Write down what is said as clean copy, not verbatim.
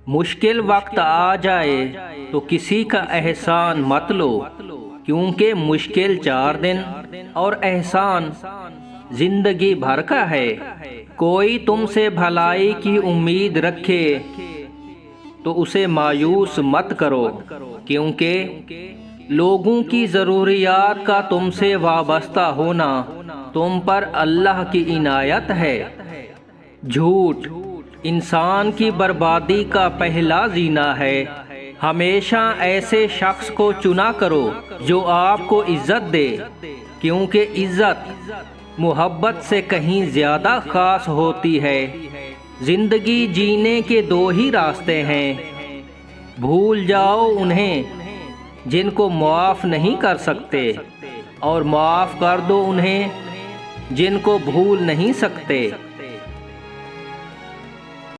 مشکل وقت آ جائے تو کسی کا احسان مت لو، کیونکہ مشکل 4 دن اور احسان زندگی بھر کا ہے۔ کوئی تم سے بھلائی کی امید رکھے تو اسے مایوس مت کرو، کیونکہ لوگوں کی ضروریات کا تم سے وابستہ ہونا تم پر اللہ کی عنایت ہے۔ جھوٹ انسان کی بربادی کا پہلا زینہ ہے۔ ہمیشہ ایسے شخص کو چنا کرو جو آپ کو عزت دے، کیونکہ عزت محبت سے کہیں زیادہ خاص ہوتی ہے۔ زندگی جینے کے 2 ہی راستے ہیں، بھول جاؤ انہیں جن کو معاف نہیں کر سکتے، اور معاف کر دو انہیں جن کو بھول نہیں سکتے۔